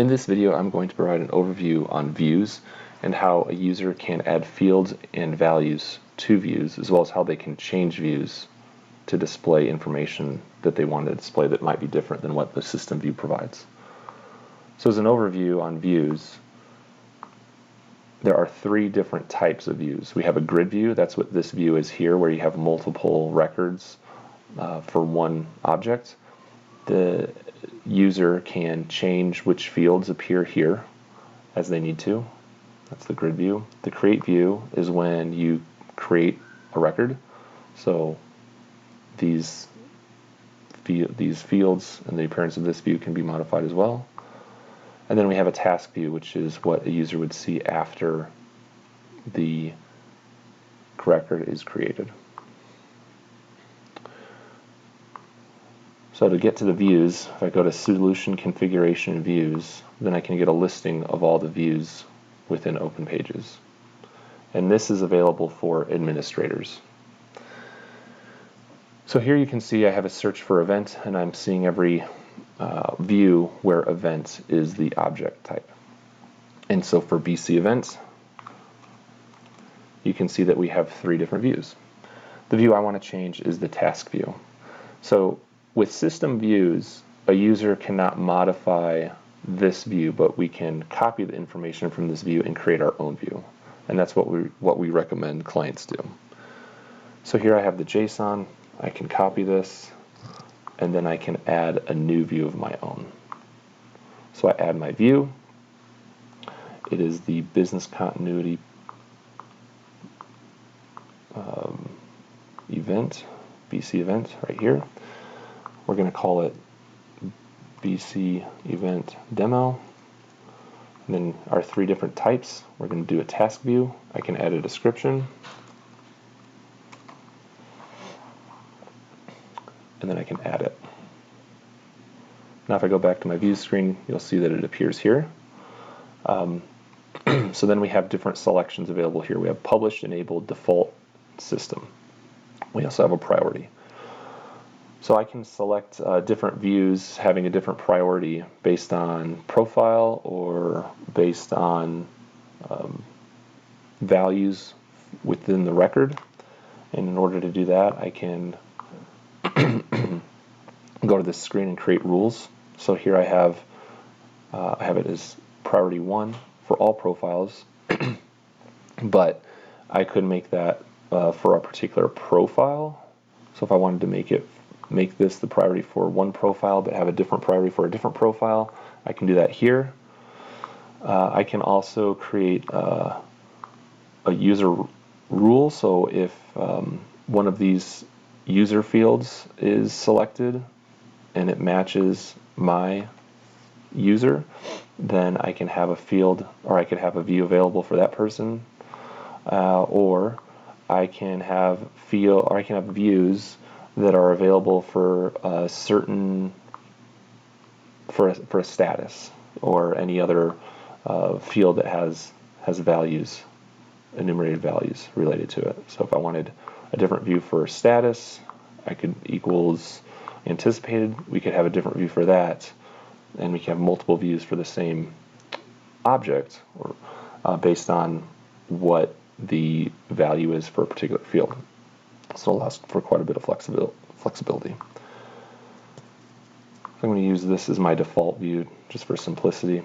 In this video, I'm going to provide an overview on views and how a user can add fields and values to views, as well as how they can change views to display information that they want to display that might be different than what the system view provides. So as an overview on views, there are three different types of views. We have a grid view. That's what this view is here, where you have multiple records for one object. The user can change which fields appear here as they need to. That's the grid view. The create view is when you create a record. So these fields and the appearance of this view can be modified as well. And then we have a task view, which is what a user would see after the record is created. So to get to the views, if I go to Solution Configuration Views, then I can get a listing of all the views within OpenPages. And this is available for administrators. So here you can see I have a search for event, and I'm seeing every view where event is the object type. And so for BC event, you can see that we have three different views. The view I want to change is the task view. So with system views, a user cannot modify this view, but we can copy the information from this view and create our own view. And that's what we recommend clients do. So here I have the JSON. I can copy this, and then I can add a new view of my own. So I add my view. It is the business continuity event, BC event right here. We're going to call it BC event demo. And then our three different types. We're going to do a task view. I can add a description. And then I can add it. Now if I go back to my views screen, you'll see that it appears here. So then we have different selections available here. We have published, enabled, default, system. We also have a priority. So I can select different views having a different priority based on profile or based on values within the record. And in order to do that, I can go to this screen and create rules. So here I have it as priority 1 for all profiles, but I could make that for a particular profile. So if I wanted to make this the priority for one profile but have a different priority for a different profile, I can do that here. I can also create a user rule. So if one of these user fields is selected and it matches my user, then I can have a field, or I could have a view available for that person, or I can have views that are available for a certain for a status or any other field that has values, enumerated values related to it. So if I wanted a different view for status, I could equals anticipated. We could have a different view for that, and we can have multiple views for the same object, or based on what the value is for a particular field. So it allows for quite a bit of flexibility. I'm going to use this as my default view just for simplicity,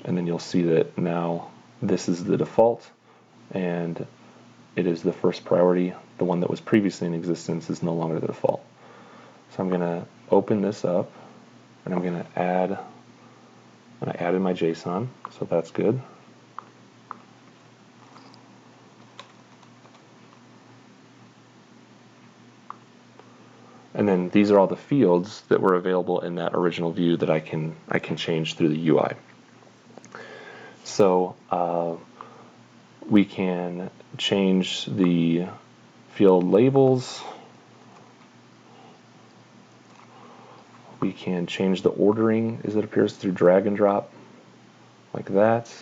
and then you'll see that now this is the default, and it is the first priority. The one that was previously in existence is no longer the default. So I'm going to open this up, and I'm going to add, and I added my JSON, so that's good. And then these are all the fields that were available in that original view that I can change through the UI. So we can change the field labels. We can change the ordering as it appears through drag and drop, like that.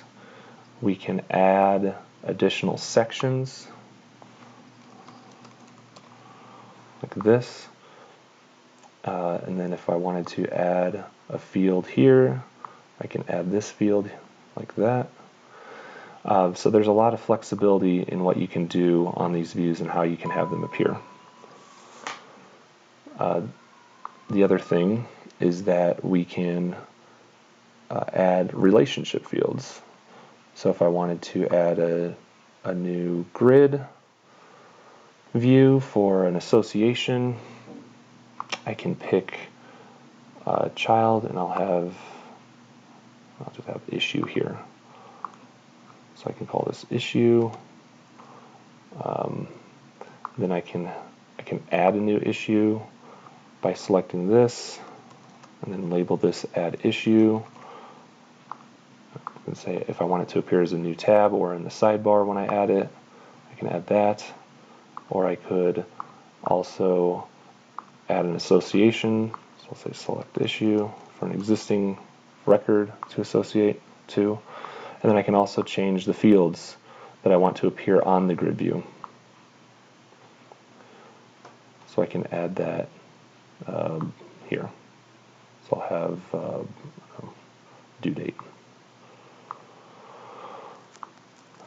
We can add additional sections, like this. And then if I wanted to add a field here, I can add this field like that. So there's a lot of flexibility in what you can do on these views and how you can have them appear. The other thing is that we can add relationship fields. So if I wanted to add a new grid view for an association, I can pick a child and I'll just have issue here. So I can call this issue. Then I can add a new issue by selecting this and then label this add issue. And say if I want it to appear as a new tab or in the sidebar when I add it, I can add that. Or I could also add an association. So I'll say select issue for an existing record to associate to. And then I can also change the fields that I want to appear on the grid view. So I can add that here. So I'll have due date.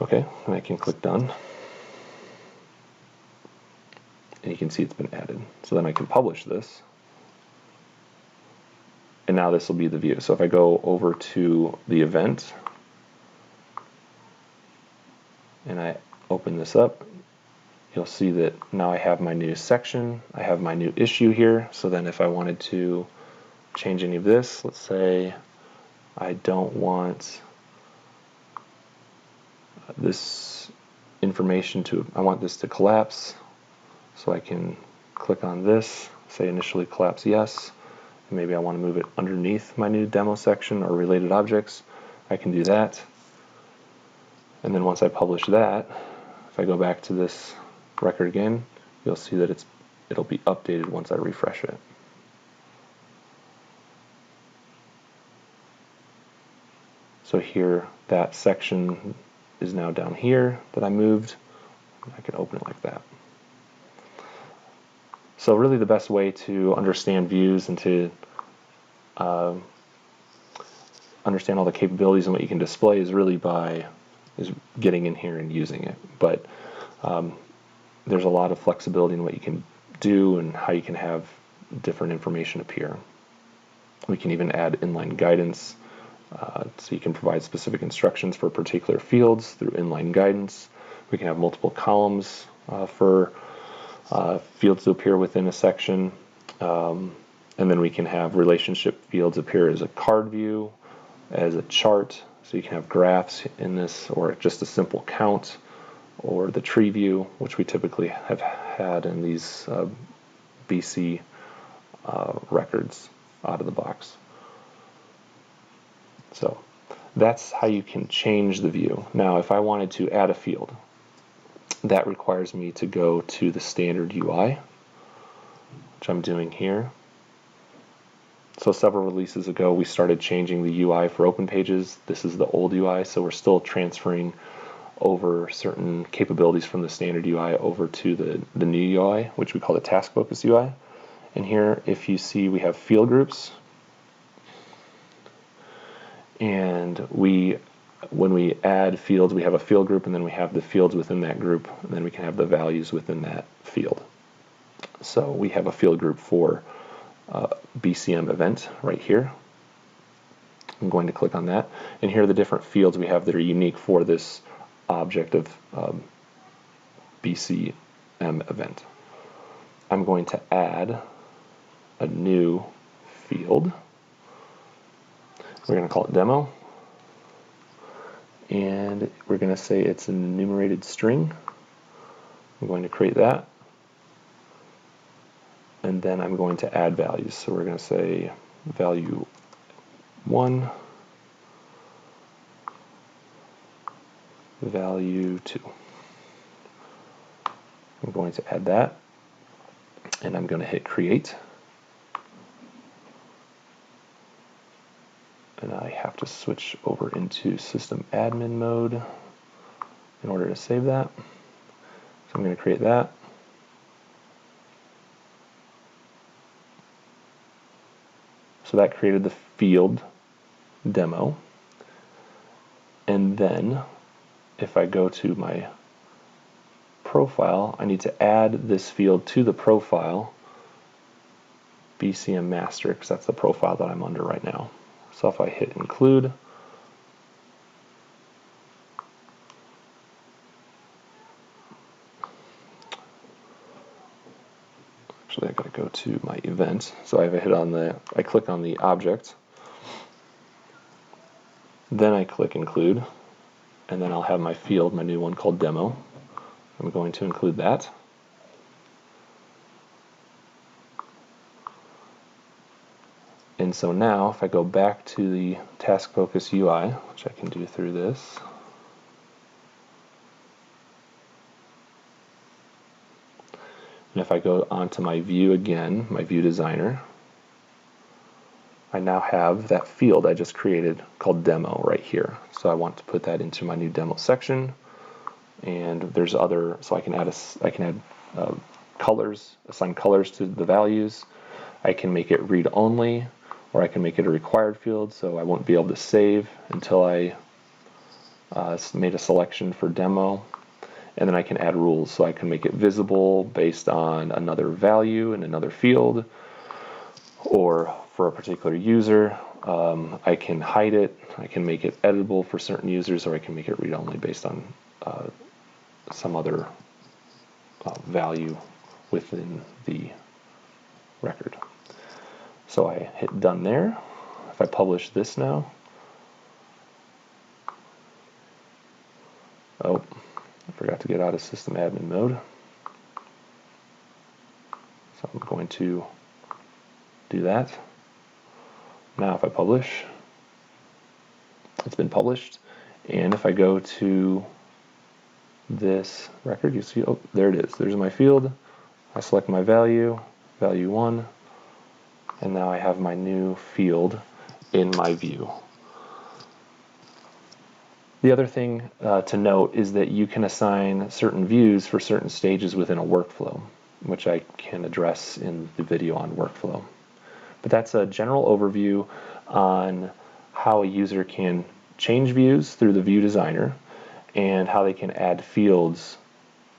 Okay, and I can click done. And you can see it's been added. So then I can publish this. And now this will be the view. So if I go over to the event and I open this up, you'll see that now I have my new section, I have my new issue here. So then if I wanted to change any of this, let's say I don't want this information I want this to collapse. So I can click on this, say initially collapse yes, and maybe I want to move it underneath my new demo section or related objects. I can do that. And then once I publish that, if I go back to this record again, you'll see that it'll be updated once I refresh it. So here, that section is now down here that I moved. I can open it like that. So really the best way to understand views and to understand all the capabilities and what you can display is really is getting in here and using it. But there's a lot of flexibility in what you can do and how you can have different information appear. We can even add inline guidance, so you can provide specific instructions for particular fields through inline guidance. We can have multiple columns for fields to appear within a section, and then we can have relationship fields appear as a card view, as a chart, so you can have graphs in this, or just a simple count, or the tree view, which we typically have had in these BC records out of the box. So that's how you can change the view. Now if I wanted to add a field, that requires me to go to the standard UI, which I'm doing here. So several releases ago we started changing the UI for OpenPages. This is the old UI, so we're still transferring over certain capabilities from the standard UI over to the new UI, which we call the task focused UI. And here, if you see, we have field groups, and when we add fields, we have a field group, and then we have the fields within that group, and then we can have the values within that field. So we have a field group for BCM event right here. I'm going to click on that, and here are the different fields we have that are unique for this object of BCM event. I'm going to add a new field. We're going to call it demo, and we're going to say it's an enumerated string. I'm going to create that, and then I'm going to add values. So we're going to say value 1, value 2. I'm going to add that, and I'm going to hit create. And I have to switch over into system admin mode in order to save that. So I'm going to create that. So that created the field demo. And then if I go to my profile, I need to add this field to the profile, BCM master, because that's the profile that I'm under right now. So if I hit include, actually I gotta go to my event. So I click on the object, then I click include, and then I'll have my field, my new one called demo. I'm going to include that. And so now if I go back to the task focus UI, which I can do through this, and if I go onto my view again, my view designer, I now have that field I just created called demo right here. So I want to put that into my new demo section, and there's other, so I can add colors, assign colors to the values. I can make it read only, or I can make it a required field, so I won't be able to save until I made a selection for demo. And then I can add rules, so I can make it visible based on another value in another field, or for a particular user. I can hide it, I can make it editable for certain users, or I can make it read only based on some other value within the record. So I hit done there. If I publish this now, oh, I forgot to get out of system admin mode. So I'm going to do that. Now if I publish, it's been published. And if I go to this record, you see, oh, there it is. There's my field. I select my value, value 1, and now I have my new field in my view. The other thing to note is that you can assign certain views for certain stages within a workflow, which I can address in the video on workflow. But that's a general overview on how a user can change views through the view designer and how they can add fields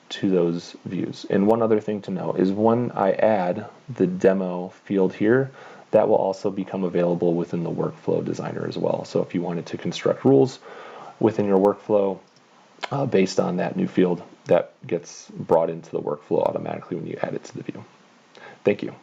to those views. And one other thing to know is when I add the demo field here, that will also become available within the workflow designer as well. So if you wanted to construct rules within your workflow based on that new field, that gets brought into the workflow automatically when you add it to the view. Thank you.